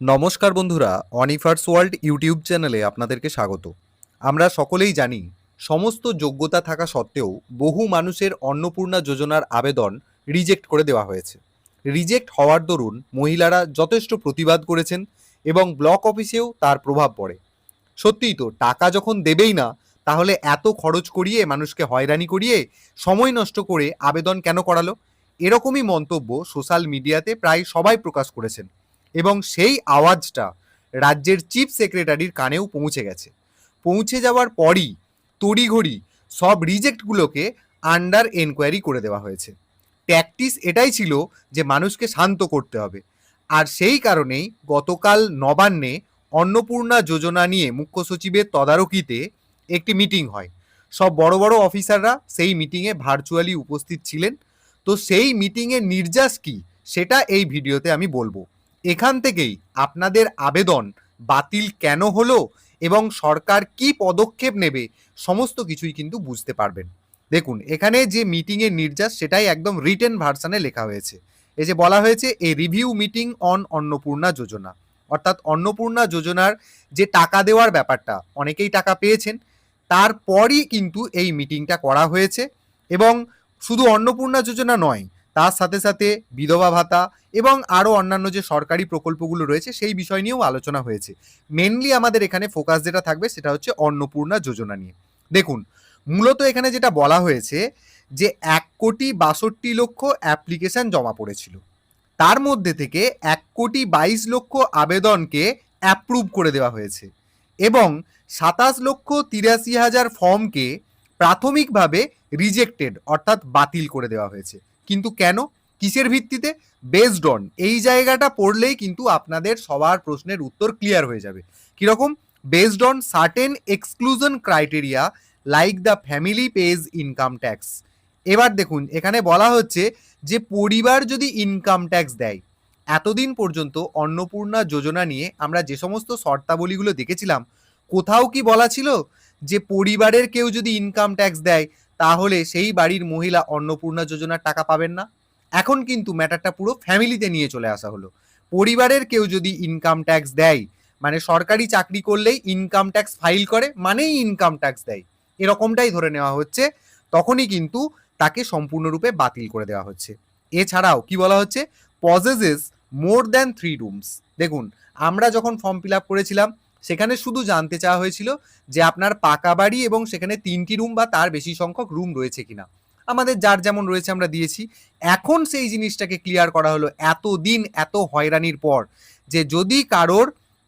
নমস্কার বন্ধুরা, অনিফার্স world YouTube চ্যানেলে আপনাদেরকে স্বাগত। আমরা সকলেই জানি সমস্ত যোগ্যতা থাকা সত্ত্বেও বহু মানুষের অন্নপূর্ণা যোজনার আবেদন রিজেক্ট করে দেওয়া হয়েছে। রিজেক্ট হওয়ার দরুন মহিলারা যথেষ্ট প্রতিবাদ করেছেন এবং ব্লক অফিসেও তার প্রভাব পড়ে। সত্যিই তো, টাকা যখন দেবেই না তাহলে এত খরচ করিয়ে মানুষকে হয়রানি করিয়ে সময় নষ্ট করে আবেদন কেন করালো? এরকমই মন্তব্য সোশ্যাল মিডিয়াতে প্রায় সবাই প্রকাশ করেছেন এবং সেই আওয়াজটা রাজ্যের চিফ সেক্রেটারির কানেও পৌঁছে গেছে। পৌঁছে যাওয়ার পরই তড়িঘড়ি সব রিজেক্টগুলোকে আন্ডার এনকোয়ারি করে দেওয়া হয়েছে। ট্যাকটিস এটাই ছিল যে মানুষকে শান্ত করতে হবে। আর সেই কারণেই গতকাল নবান্নে অন্নপূর্ণা যোজনা নিয়ে মুখ্য সচিবের তদারকিতে একটি মিটিং হয়। সব বড় বড় অফিসাররা সেই মিটিংয়ে ভার্চুয়ালি উপস্থিত ছিলেন। তো সেই মিটিংয়ের নির্যাস কি সেটা এই ভিডিওতে আমি বলবো। এখান থেকেই আপনাদের আবেদন বাতিল কেন হলো এবং সরকার কি পদক্ষেপ নেবে সমস্ত কিছুই কিন্তু বুঝতে পারবেন। দেখুন, এখানে যে মিটিংয়ের নির্যাস সেটাই একদম রিটেন ভার্সানে লেখা হয়েছে। এই যে বলা হয়েছে এ রিভিউ মিটিং অন অন্নপূর্ণা যোজনা, অর্থাৎ অন্নপূর্ণা যোজনার যে টাকা দেওয়ার ব্যাপারটা, অনেকেই টাকা পেয়েছেন, তারপরই কিন্তু এই মিটিংটা করা হয়েছে। এবং শুধু অন্নপূর্ণা যোজনা নয়, তার সাথে সাথে বিধবা ভাতা এবং আরও অন্যান্য যে সরকারি প্রকল্পগুলো রয়েছে সেই বিষয় নিয়েও আলোচনা হয়েছে। মেনলি আমাদের এখানে ফোকাস যেটা থাকবে সেটা হচ্ছে অন্নপূর্ণা যোজনা নিয়ে। দেখুন, মূলত এখানে যেটা বলা হয়েছে যে 1,62,00,000 অ্যাপ্লিকেশন জমা পড়েছিল, তার মধ্যে থেকে 1,22,00,000 আবেদনকে অ্যাপ্রুভ করে দেওয়া হয়েছে এবং 27,83,000 ফর্মকে প্রাথমিকভাবে রিজেক্টেড অর্থাৎ বাতিল করে দেওয়া হয়েছে। কিন্তু কেন, কিসের ভিত্তিতে? বেসড অন, এই জায়গাটা পড়লেই কিন্তু আপনাদের সবার প্রশ্নের উত্তর ক্লিয়ার হয়ে যাবে। কিরকম? Based on certain exclusion criteria like the family page income tax. এবার দেখুন, এখানে বলা হচ্ছে যে পরিবার যদি ইনকাম ট্যাক্স দেয়, এতদিন পর্যন্ত অন্নপূর্ণা যোজনা নিয়ে আমরা যে সমস্ত শর্তাবলীগুলো দেখেছিলাম, কোথাও কি বলা ছিল যে পরিবারের কেউ যদি ইনকাম ট্যাক্স দেয় তাহলে সেই বাড়ির মহিলা অন্নপূর্ণা যোজনার টাকা পাবেন না? এখন কিন্তু ম্যাটারটা পুরো ফ্যামিলিতে নিয়ে চলে আসা হলো। পরিবারের কেউ যদি ইনকাম ট্যাক্স দেয়, মানে সরকারি চাকরি করলেই ইনকাম ট্যাক্স ফাইল করে মানেই ইনকাম ট্যাক্স দেয়, এরকমটাই ধরে নেওয়া হচ্ছে, তখনই কিন্তু তাকে সম্পূর্ণরূপে বাতিল করে দেওয়া হচ্ছে। এছাড়াও কি বলা হচ্ছে? Possesses more than 3 rooms. দেখুন, আমরা যখন ফর্ম ফিল আপ করেছিলাম সেখানে শুধু জানতে চাওয়া হয়েছিল যে আপনার পাকা বাড়ি এবং সেখানে 3টি রুম বা তার বেশি সংখ্যক রুম রয়েছে কিনা। আমাদের যার যেমন রয়েছে আমরা দিয়েছি। এখন সেই জিনিসটাকে ক্লিয়ার করা হলো এতদিন এত হয়রানির পর, যে যদি কারোর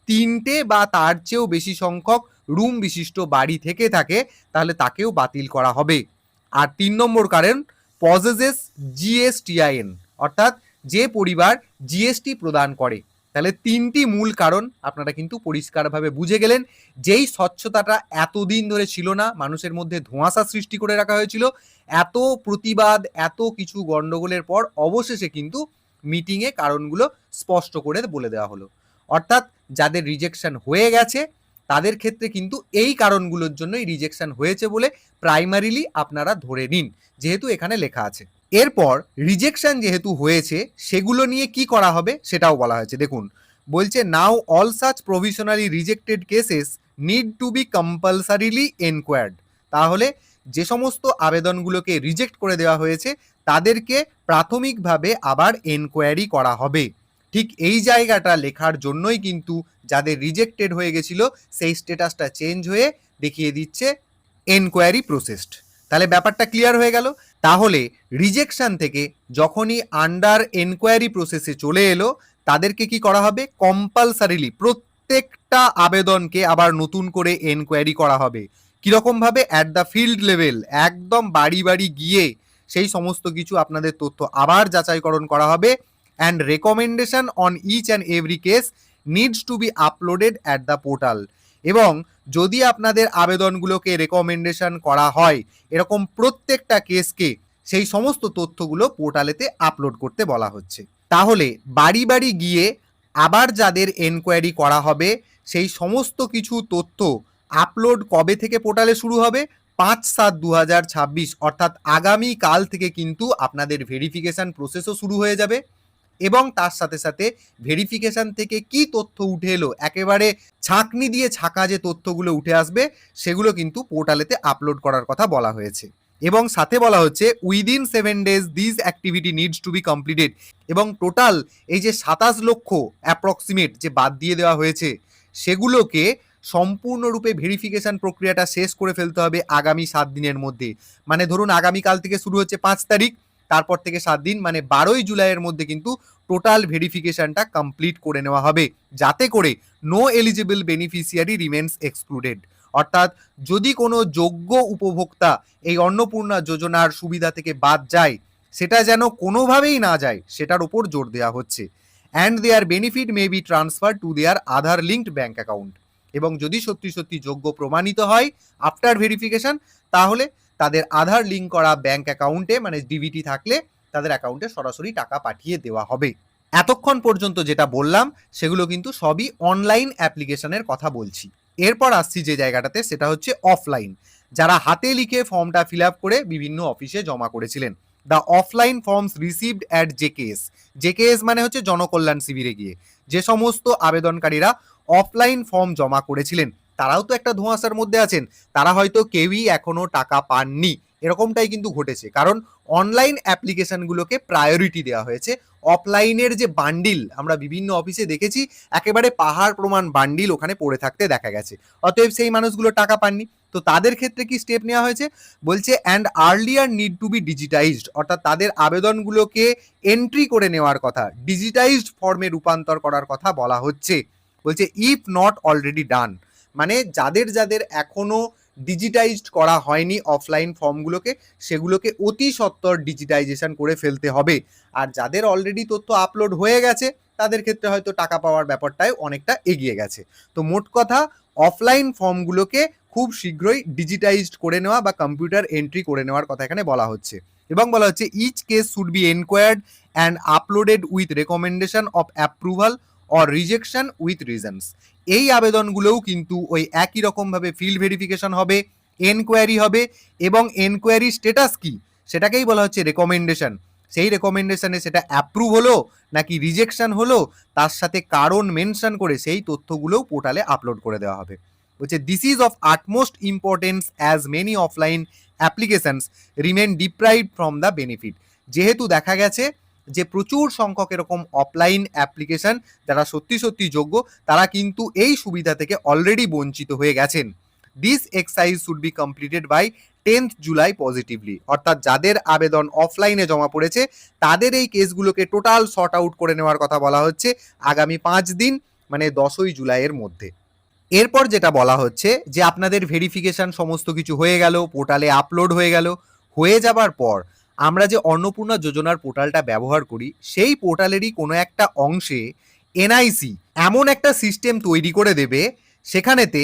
3টে বা তার চেয়েও বেশি সংখ্যক রুম বিশিষ্ট বাড়ি থেকে থাকে তাহলে তাকেও বাতিল করা হবে। আর 3 নম্বর কারণ, পজেসেস জিএসটিআইএন, অর্থাৎ যে পরিবার জিএসটি প্রদান করে। তাহলে 3টি মূল কারণ আপনারা কিন্তু পরিষ্কারভাবে বুঝে গেলেন। যেই স্বচ্ছতাটা এতদিন ধরে ছিল না, মানুষের মধ্যে ধোঁয়াশা সৃষ্টি করে রাখা হয়েছিল, এত প্রতিবাদ এত কিছু গন্ডগোলের পর অবশেষে কিন্তু মিটিংয়ে কারণগুলো স্পষ্ট করে বলে দেওয়া হলো। অর্থাৎ যাদের রিজেকশন হয়ে গেছে তাদের ক্ষেত্রে কিন্তু এই কারণগুলোর জন্যই রিজেকশন হয়েছে বলে প্রাইমারিলি আপনারা ধরে নিন, যেহেতু এখানে লেখা আছে। এরপর রিজেকশন যেহেতু হয়েছে সেগুলো নিয়ে কি করা হবে সেটাও বলা হয়েছে। দেখুন, বলছে now all such provisionally rejected cases need to be compulsorily enquired. তাহলে যে সমস্ত আবেদনগুলোকে রিজেক্ট করে দেওয়া হয়েছে তাদেরকে প্রাথমিকভাবে আবার এনকোয়ারি করা হবে। ঠিক এই জায়গাটা লেখার জন্যই কিন্তু যাদের রিজেক্টেড হয়ে গেছিল সেই স্ট্যাটাসটা চেঞ্জ হয়ে দেখিয়ে দিচ্ছে এনকোয়ারি প্রসেসড। তাহলে ব্যাপারটা ক্লিয়ার হয়ে গেল। তাহলে রিজেকশন থেকে যখনই আন্ডার এনকোয়ারি প্রসেসে চলে এলো তাদেরকে কি করা হবে? কম্পালসারিলি প্রত্যেকটা আবেদনকে আবার নতুন করে এনকোয়ারি করা হবে। কিরকম ভাবে? অ্যাট দ্য ফিল্ড লেভেল, একদম বাড়ি বাড়ি গিয়ে সেই সমস্ত কিছু আপনাদের তথ্য আবার যাচাইকরণ করা হবে। And recommendation on each and every case needs to be uploaded at the portal. এবং যদি আপনাদের আবেদনগুলোকে রেকমেন্ডেশন করা হয়, এরকম প্রত্যেকটা কেসকে সেই সমস্ত তথ্যগুলো পোর্টালেতে আপলোড করতে বলা হচ্ছে। তাহলে বাড়ি বাড়ি গিয়ে আবার যাদের এনকোয়ারি করা হবে সেই সমস্ত কিছু তথ্য আপলোড কবে থেকে পোর্টালে শুরু হবে? 5/7/2026, অর্থাৎ আগামী কাল থেকে কিন্তু আপনাদের ভেরিফিকেশন প্রসেসও শুরু হয়ে যাবে। এবং তার সাথে সাথে ভেরিফিকেশন থেকে কি তথ্য উঠে এলো, একেবারে ছাঁকনি দিয়ে ছাঁকা যে তথ্যগুলো উঠে আসবে সেগুলো কিন্তু পোর্টালেতে আপলোড করার কথা বলা হয়েছে। এবং সাথে বলা হচ্ছে within 7 days this activity needs to be completed. এবং টোটাল এই যে 27 লক্ষ অ্যাপ্রক্সিমেট যে বাদ দিয়ে দেওয়া হয়েছে সেগুলোকে সম্পূর্ণরূপে ভেরিফিকেশন প্রক্রিয়াটা শেষ করে ফেলতে হবে আগামী 7 দিনের মধ্যে। মানে ধরুন আগামীকাল থেকে শুরু হচ্ছে 5 তারিখ, তারপর থেকে 7 দিন মানে 12ই জুলাইয়ের মধ্যে কিন্তু টোটাল ভেরিফিকেশনটা কমপ্লিট করে নেওয়া হবে, যাতে করে no eligible beneficiary remains excluded. অর্থাৎ যদি কোনো যোগ্য উপভোক্তা এই অন্নপূর্ণা যোজনার সুবিধা থেকে বাদ যায় সেটা যেন কোনোভাবেই না যায় সেটার উপর জোর দেওয়া হচ্ছে। And their benefit may be transfer to their Aadhaar linked bank account. এবং যদি সত্যি সত্যি যোগ্য প্রমাণিত হয় আফটার ভেরিফিকেশন, তাহলে তাদের আধার লিঙ্ক করা ব্যাঙ্ক অ্যাকাউন্টে মানে ডিবিটি থাকলে তাদের অ্যাকাউন্টে সরাসরি টাকা পাঠিয়ে দেওয়া হবে। এতক্ষণ পর্যন্ত যেটা বললাম সেগুলো কিন্তু সবই অনলাইন অ্যাপ্লিকেশনের কথা বলছি। এরপর আসছি যে জায়গাটাতে, সেটা হচ্ছে অফলাইন। যারা হাতে লিখে ফর্মটা ফিল আপ করে বিভিন্ন অফিসে জমা করেছিলেন, the offline forms received at JKS. JKS মানে হচ্ছে জনকল্যাণ শিবিরে গিয়ে যে সমস্ত আবেদনকারীরা অফলাইন ফর্ম জমা করেছিলেন তারাও তো একটা ধোঁয়াশার মধ্যে আছেন, তারা হয়তো কেউই এখনো টাকা পাননি। এরকমটাই কিন্তু ঘটেছে, কারণ অনলাইন অ্যাপ্লিকেশনগুলোকে প্রায়োরিটি দেওয়া হয়েছে। অফলাইনের যে বান্ডিল আমরা বিভিন্ন অফিসে দেখেছি, একেবারে পাহাড় প্রমাণ বান্ডিল ওখানে পড়ে থাকতে দেখা গেছে, অতএব সেই মানুষগুলো টাকা পাননি। তো তাদের ক্ষেত্রে কি স্টেপ নেওয়া হয়েছে, বলছে and earlier need to be digitised, অর্থাৎ তাদের আবেদনগুলোকে এন্ট্রি করে নেওয়ার কথা, ডিজিটাইজড ফর্মে রূপান্তর করার কথা বলা হচ্ছে। বলছে ইফ নট অলরেডি ডান, মানে যাদের যাদের এখনো ডিজিটাইজড করা হয়নি অফলাইন ফর্মগুলোকে, সেগুলোকে অতি সত্বর ডিজিটাইজেশন করে ফেলতে হবে। আর যাদের অলরেডি তথ্য আপলোড হয়ে গেছে তাদের ক্ষেত্রে হয়তো টাকা পাওয়ার ব্যাপারটাই অনেকটা এগিয়ে গেছে। তো মোট কথা অফলাইন ফর্মগুলোকে খুব শীঘ্রই ডিজিটাইজড করে নেওয়া বা কম্পিউটার এন্ট্রি করে নেওয়ার কথা এখানে বলা হচ্ছে। এবং বলা হচ্ছে each case should be enquired and uploaded with recommendation of approval or rejection with reasons. এই আবেদনগুলোও কিন্তু ওই একই রকমভাবে ফিল্ড ভেরিফিকেশন হবে, এনকোয়ারি হবে, এবং এনকোয়ারি স্ট্যাটাস কি সেটাকেই বলা হচ্ছে রেকমেন্ডেশন। সেই রেকমেন্ডেশনে সেটা অ্যাপ্রুভ হলো নাকি রিজেকশন হলো তার সাথে কারণ মেনশন করে সেই তথ্যগুলোও পোর্টালে আপলোড করে দেওয়া হবে। বলছে this is of utmost importance as many offline applications remain deprived from the benefit. যেহেতু দেখা গেছে যে প্রচুর সংখ্যক এরকম অফলাইন অ্যাপ্লিকেশন যারা সত্যি সত্যি যোগ্য তারা কিন্তু এই সুবিধা থেকে অলরেডি বঞ্চিত হয়ে গেছেন। This exercise should be completed by 10th July positively, অর্থাৎ যাদের আবেদন অফলাইনে জমা পড়েছে তাদের এই কেসগুলোকে টোটাল সর্ট আউট করে নেওয়ার কথা বলা হচ্ছে আগামী 5 দিন মানে 10ই জুলাইয়ের মধ্যে। এরপর যেটা বলা হচ্ছে যে আপনাদের ভেরিফিকেশন সমস্ত কিছু হয়ে গেল, পোর্টালে আপলোড হয়ে গেল, হয়ে যাবার পর আমরা যে অন্নপূর্ণা যোজনার পোর্টালটা ব্যবহার করি সেই পোর্টালেরই কোনো একটা অংশে এনআইসি এমন একটা সিস্টেম তৈরি করে দেবে, সেখানেতে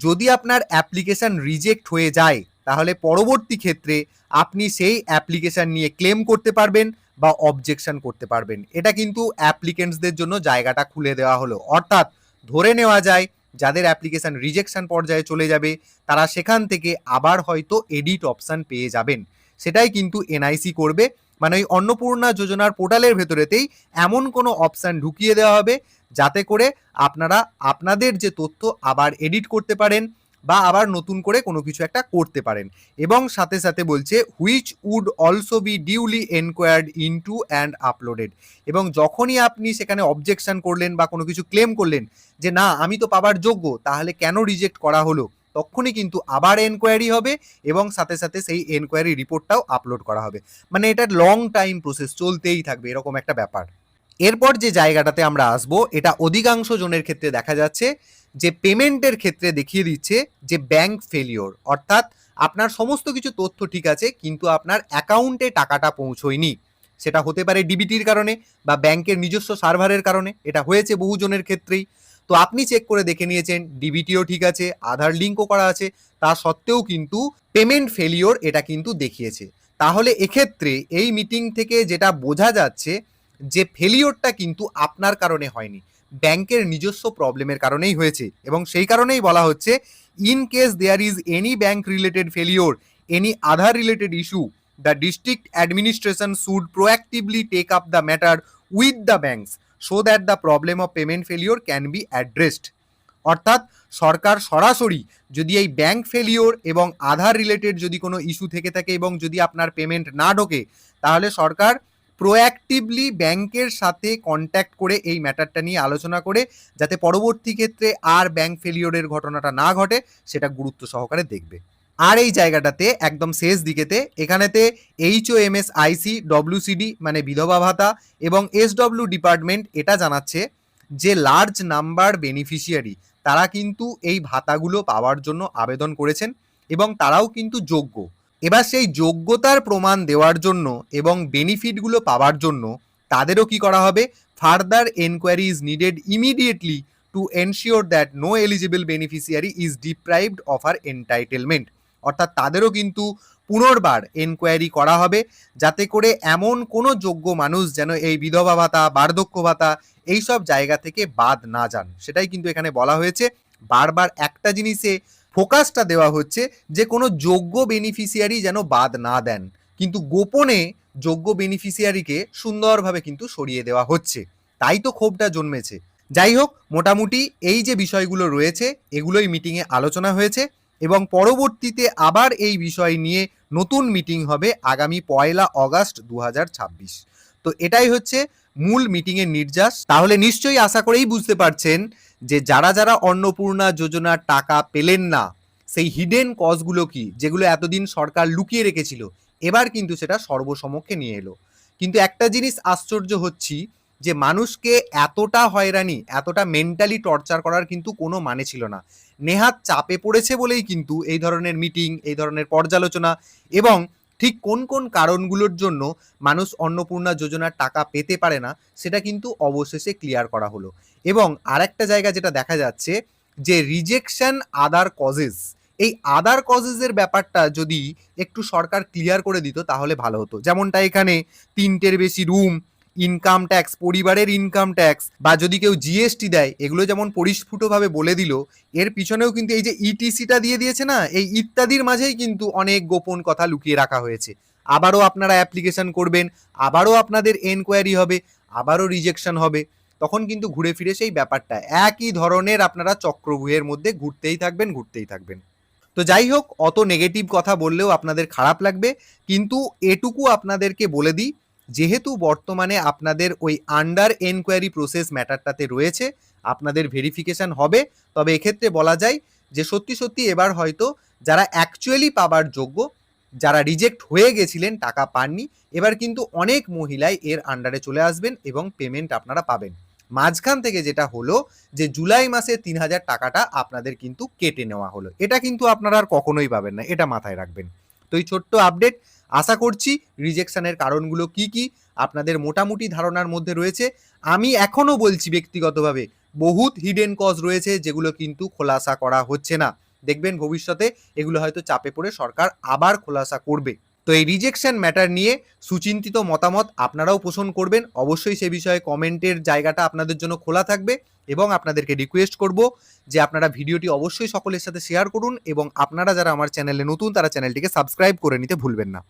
যদি আপনার অ্যাপ্লিকেশন রিজেক্ট হয়ে যায় তাহলে পরবর্তী ক্ষেত্রে আপনি সেই অ্যাপ্লিকেশন নিয়ে ক্লেম করতে পারবেন বা অবজেকশন করতে পারবেন। এটা কিন্তু অ্যাপ্লিকেন্টসদের জন্য জায়গাটা খুলে দেওয়া হলো। অর্থাৎ ধরে নেওয়া যায় যাদের অ্যাপ্লিকেশন রিজেকশন পর্যায়ে চলে যাবে তারা সেখান থেকে আবার হয়তো এডিট অপশন পেয়ে যাবেন। সেটাই কিন্তু এনআইসি করবে, মানে ওই অন্নপূর্ণা যোজনার পোর্টালের ভেতরেতেই এমন কোনো অপশন ঢুকিয়ে দেওয়া হবে যাতে করে আপনারা আপনাদের যে তথ্য আবার এডিট করতে পারেন বা আবার নতুন করে কোনো কিছু একটা করতে পারেন। এবং সাথে সাথে বলছে which would also be duly enquired into and uploaded. এবং যখনই আপনি সেখানে অবজেকশন করলেন বা কোনো কিছু ক্লেম করলেন যে না আমি তো পাবার যোগ্য তাহলে কেন রিজেক্ট করা হলো, তখনই কিন্তু আবার এনকোয়ারি হবে এবং সাথে সাথে সেই এনকোয়ারি রিপোর্টটাও আপলোড করা হবে। মানে এটা লং টাইম প্রসেস, চলতেই থাকবে এরকম একটা ব্যাপার। এরপর যে জায়গাটাতে আমরা আসবো এটা অধিকাংশ জনের ক্ষেত্রে দেখা যাচ্ছে যে পেমেন্টের ক্ষেত্রে দেখিয়ে দিচ্ছে যে ব্যাংক ফেলিওর, অর্থাৎ আপনার সমস্ত কিছু তথ্য ঠিক আছে কিন্তু আপনার অ্যাকাউন্টে টাকাটা পৌঁছয়নি। সেটা হতে পারে ডিবিটির কারণে বা ব্যাংকের নিজস্ব সার্ভারের কারণে, এটা হয়েছে বহু জনের ক্ষেত্রেই। তো আপনি চেক করে দেখে নিয়েছেন ডিবিটিও ঠিক আছে, আধার লিঙ্কও করা আছে, তা সত্ত্বেও কিন্তু পেমেন্ট ফেলিওর এটা কিন্তু দেখিয়েছে। তাহলে এক্ষেত্রে এই মিটিং থেকে যেটা বোঝা যাচ্ছে যে ফেলিওরটা কিন্তু আপনার কারণে হয়নি, ব্যাংকের নিজস্ব প্রবলেমের কারণেই হয়েছে। এবং সেই কারণেই বলা হচ্ছে in case there is any bank related failure, any Aadhaar related issue, the district administration should proactively take up the matter with the banks so that the problem of payment failure can be addressed. অর্থাৎ সরকার সরাসরি যদি এই bank failure এবং আধার related যদি কোনো issue থেকে থাকে এবং যদি আপনার পেমেন্ট না ঢোকে, তাহলে সরকার প্রোঅ্যাক্টিভলি ব্যাংকের সাথে কন্ট্যাক্ট করে এই ম্যাটারটা নিয়ে আলোচনা করে যাতে পরবর্তী ক্ষেত্রে আর ব্যাংক ফেলিওরের ঘটনাটা না ঘটে সেটা গুরুত্ব সহকারে দেখবে। আর এই জায়গাটাতে একদম শেষ দিকেতে এখানেতে HOMSIC WCD মানে বিধবা ভাতা এবং SW ডিপার্টমেন্ট এটা জানাচ্ছে যে লার্জ নাম্বার বেনিফিশিয়ারি তারা কিন্তু এই ভাতাগুলো পাওয়ার জন্য আবেদন করেছেন এবং তারাও কিন্তু যোগ্য। এবার সেই যোগ্যতার প্রমাণ দেওয়ার জন্য এবং বেনিফিটগুলো পাওয়ার জন্য তাদেরও কি করা হবে, further enquiry is needed immediately to ensure that no eligible beneficiary is deprived of our entitlement. অর্থাৎ তাদেরও কিন্তু পুনর্বার এনকোয়ারি করা হবে যাতে করে এমন কোনো যোগ্য মানুষ যেন এই বিধবা ভাতা, বার্ধক্য ভাতা এইসব জায়গা থেকে বাদ না যান, সেটাই কিন্তু এখানে বলা হয়েছে। বারবার একটা জিনিসে ফোকাসটা দেওয়া হচ্ছে যে কোনো যোগ্য বেনিফিশিয়ারি যেন বাদ না দেন, কিন্তু গোপনে যোগ্য বেনিফিশিয়ারিকে সুন্দরভাবে কিন্তু সরিয়ে দেওয়া হচ্ছে, তাই তো ক্ষোভটা জন্মেছে। যাই হোক, মোটামুটি এই যে বিষয়গুলো রয়েছে এগুলোই মিটিংয়ে আলোচনা হয়েছে এবং পরবর্তীতে আবার এই বিষয় নিয়ে নতুন মিটিং হবে আগামী 1 অগাস্ট 2026। তো এটাই হচ্ছে মূল মিটিংয়ের নির্যাস। তাহলে নিশ্চয়ই আশা করেই বুঝতে পারছেন যে যারা যারা অন্নপূর্ণা যোজনার টাকা পেলেন না, সেই হিডেন কজগুলো কি যেগুলো এতদিন সরকার লুকিয়ে রেখেছিল, এবার কিন্তু সেটা সর্বসমক্ষে নিয়ে এলো। কিন্তু একটা জিনিস আশ্চর্য হচ্ছি যে মানুষকে এতটা হয়রানি, এতটা মেন্টালি টর্চার করার কিন্তু কোনো মানে ছিল না। নেহাত চাপে পড়েছে বলেই কিন্তু এই ধরনের মিটিং, এই ধরনের পর্যালোচনা এবং ঠিক কোন কোন কারণগুলোর জন্য মানুষ অন্নপূর্ণা যোজনার টাকা পেতে পারে না সেটা কিন্তু অবশেষে ক্লিয়ার করা হলো। এবং আরেকটা জায়গা যেটা দেখা যাচ্ছে যে রিজেকশন আদার কজেস, এই আদার কজেসের ব্যাপারটা যদি একটু সরকার ক্লিয়ার করে দিত তাহলে ভালো হতো। যেমনটা এখানে 3টের বেশি রুম, ইনকাম ট্যাক্স, পরিবারের ইনকাম ট্যাক্স বা যদি কেউ জিএসটি দেয়, এগুলো যেমন পরিস্ফুটভাবে বলে দিল, এর পিছনেও কিন্তু এই যে ইটিসিটা দিয়ে দিয়েছে না, এই ইত্যাদির মাঝেই কিন্তু অনেক গোপন কথা লুকিয়ে রাখা হয়েছে। আবারও আপনারা অ্যাপ্লিকেশন করবেন, আবারও আপনাদের এনকোয়ারি হবে, আবারও রিজেকশন হবে, তখন কিন্তু ঘুরে ফিরে সেই ব্যাপারটা একই ধরনের আপনারা চক্রব্যূহের মধ্যে ঘুরতেই থাকবেন। তো যাই হোক, অত নেগেটিভ কথা বললেও আপনাদের খারাপ লাগবে, কিন্তু এটুকু আপনাদেরকে বলে দিই, যেহেতু বর্তমানে আপনাদের ওই আন্ডার এনকোয়ারি প্রসেস ম্যাটারটাতে রয়েছে, আপনাদের ভেরিফিকেশন হবে, তবে এক্ষেত্রে বলা যায় যে সত্যি সত্যি এবার হয়তো যারা অ্যাকচুয়ালি পাবার যোগ্য, যারা রিজেক্ট হয়ে গেছিলেন, টাকা পাননি, এবার কিন্তু অনেক মহিলাই এর আন্ডারে চলে আসবেন এবং পেমেন্ট আপনারা পাবেন। মাঝখান থেকে যেটা হলো যে জুলাই মাসে 3000 টাকাটা আপনাদের কিন্তু কেটে নেওয়া হলো, এটা কিন্তু আপনারা আর কখনোই পাবেন না, এটা মাথায় রাখবেন। তো এই ছোট্ট আপডেট, আশা করছি রিজেকশনের কারণগুলো কি কি আপনাদের মোটামুটি ধারণার মধ্যে রয়েছে। আমি এখনো বলছি ব্যক্তিগতভাবে বহুত হিডেন কজ রয়েছে যেগুলো কিন্তু খোলাসা করা হচ্ছে না, দেখবেন ভবিষ্যতে এগুলো হয়তো চাপে পড়ে সরকার আবার খোলাসা করবে। তো এই রিজেকশন ম্যাটার নিয়ে সুচিন্তিত মতামত আপনারাও পোষণ করবেন, অবশ্যই সে বিষয়ে কমেন্টের জায়গাটা আপনাদের জন্য খোলা থাকবে এবং আপনাদেরকে রিকোয়েস্ট করব যে আপনারা ভিডিওটি অবশ্যই সকলের সাথে শেয়ার করুন এবং আপনারা যারা আমার চ্যানেলে নতুন তারা চ্যানেলটিকে সাবস্ক্রাইব করে নিতে ভুলবেন না।